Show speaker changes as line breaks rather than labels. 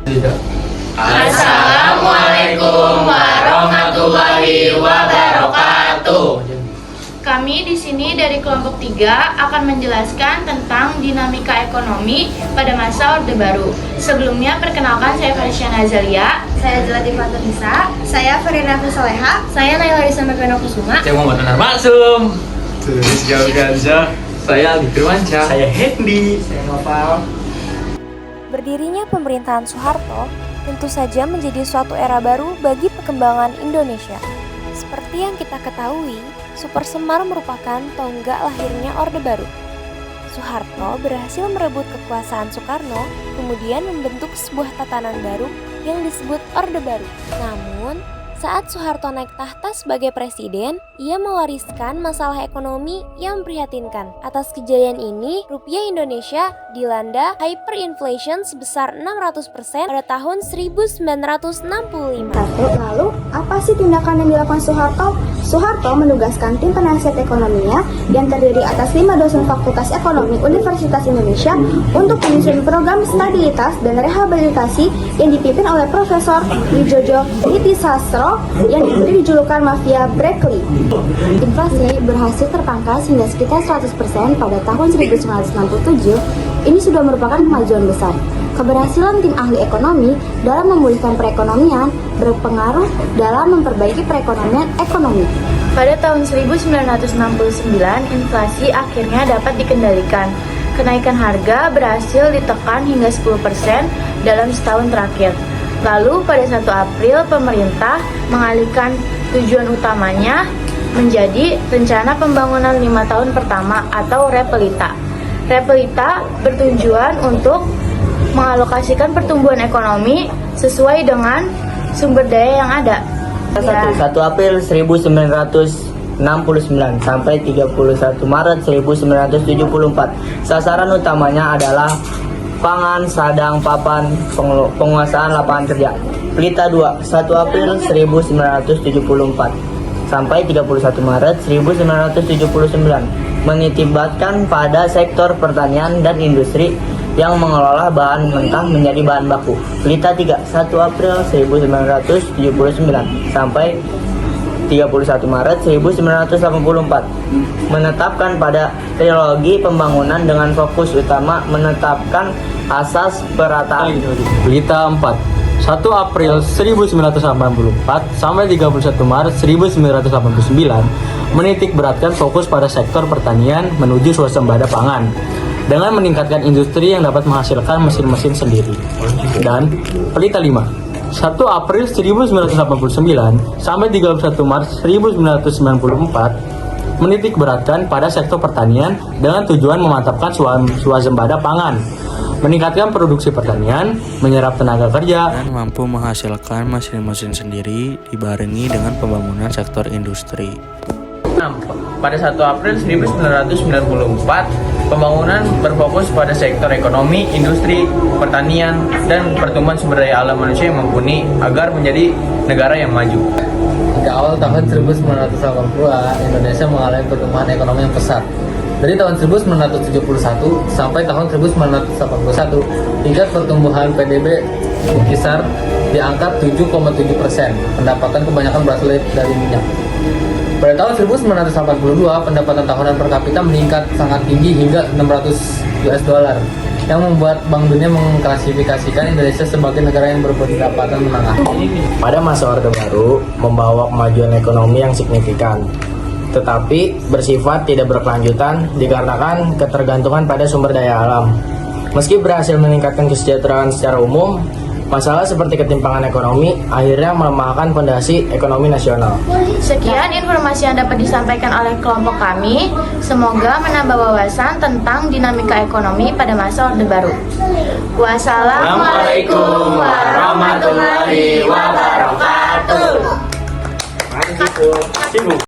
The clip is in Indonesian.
Assalamualaikum warahmatullahi wabarakatuh.
Kami di sini dari kelompok 3 akan menjelaskan tentang dinamika ekonomi pada masa Orde Baru. Sebelumnya perkenalkan, saya Farisyana Azalia.
Saya Zlatifah Nisa. Saya Farina Fusoleha.
Saya Naila Rizana Kusuma.
Saya Muhammad Anar Maksum. Saya Aldi Firmansyah. Saya Hendy. Saya Nopal.
Berdirinya pemerintahan Soeharto tentu saja menjadi suatu era baru bagi perkembangan Indonesia. Seperti yang kita ketahui, Super Semar merupakan tonggak lahirnya Orde Baru. Soeharto berhasil merebut kekuasaan Soekarno, kemudian membentuk sebuah tatanan baru yang disebut Orde Baru. Namun, saat Soeharto naik tahta sebagai presiden, ia mewariskan masalah ekonomi yang memprihatinkan. Atas kejadian ini, rupiah Indonesia dilanda hyperinflation sebesar 600% pada tahun 1965.
Lalu, apa sih tindakan yang dilakukan Soeharto? Soeharto menugaskan tim penasihat ekonominya yang terdiri atas 5 dosen Fakultas Ekonomi Universitas Indonesia untuk menyusun program stabilitas dan rehabilitasi yang dipimpin oleh Profesor Wijojo Nitisastro yang diberi julukan Mafia Berkeley. Inflasi berhasil terpangkas hingga sekitar 100% pada tahun 1967. Ini sudah merupakan kemajuan besar. Keberhasilan tim ahli ekonomi dalam memulihkan perekonomian berpengaruh dalam memperbaiki perekonomian ekonomi.
Pada tahun 1969, inflasi akhirnya dapat dikendalikan. Kenaikan harga berhasil ditekan hingga 10% dalam setahun terakhir. Lalu pada 1 April, pemerintah mengalihkan tujuan utamanya menjadi rencana pembangunan 5 tahun pertama atau Repelita. Repelita bertujuan untuk mengalokasikan pertumbuhan ekonomi sesuai dengan sumber daya yang ada.
1 April 1969 sampai 31 Maret 1974. Sasaran utamanya adalah pangan, sadang, papan, penguasaan lapangan kerja. Pelita 2, 1 April 1974 sampai 31 Maret 1979 menitibatkan pada sektor pertanian dan industri yang mengelola bahan mentah menjadi bahan baku. Pelita 3, 1 April 1979 sampai 31 Maret 1984 menetapkan pada trilogi pembangunan dengan fokus utama menetapkan asas perataan.
Pelita 4, 1 April 1984 sampai 31 Maret 1989 menitik beratkan fokus pada sektor pertanian menuju swasembada pangan dengan meningkatkan industri yang dapat menghasilkan mesin-mesin sendiri. Dan pelita 5, 1 April 1989 sampai 31 Maret 1994 menitik beratkan pada sektor pertanian dengan tujuan memantapkan swasembada pangan, meningkatkan produksi pertanian, menyerap tenaga kerja,
dan mampu menghasilkan mesin-mesin sendiri dibarengi dengan pembangunan sektor industri.
Pada 1 April 1994, pembangunan berfokus pada sektor ekonomi, industri, pertanian, dan pertumbuhan sumber daya alam manusia yang mumpuni agar menjadi negara yang maju.
Pada awal tahun 1980, Indonesia mengalami pertumbuhan ekonomi yang pesat. Dari tahun 1971 sampai tahun 1981, tingkat pertumbuhan PDB berkisar di angka 7,7%. Pendapatan kebanyakan berasal dari minyak. Pada tahun 1982, pendapatan tahunan per kapita meningkat sangat tinggi hingga 600 US dollar, yang membuat Bank Dunia mengklasifikasikan Indonesia sebagai negara yang berpendapatan menengah.
Pada masa Orde Baru membawa kemajuan ekonomi yang signifikan, tetapi bersifat tidak berkelanjutan dikarenakan ketergantungan pada sumber daya alam. Meski berhasil meningkatkan kesejahteraan secara umum, masalah seperti ketimpangan ekonomi akhirnya melemahkan fondasi ekonomi nasional.
Sekian informasi yang dapat disampaikan oleh kelompok kami. Semoga menambah wawasan tentang dinamika ekonomi pada masa Orde Baru. Wassalamualaikum warahmatullahi wabarakatuh.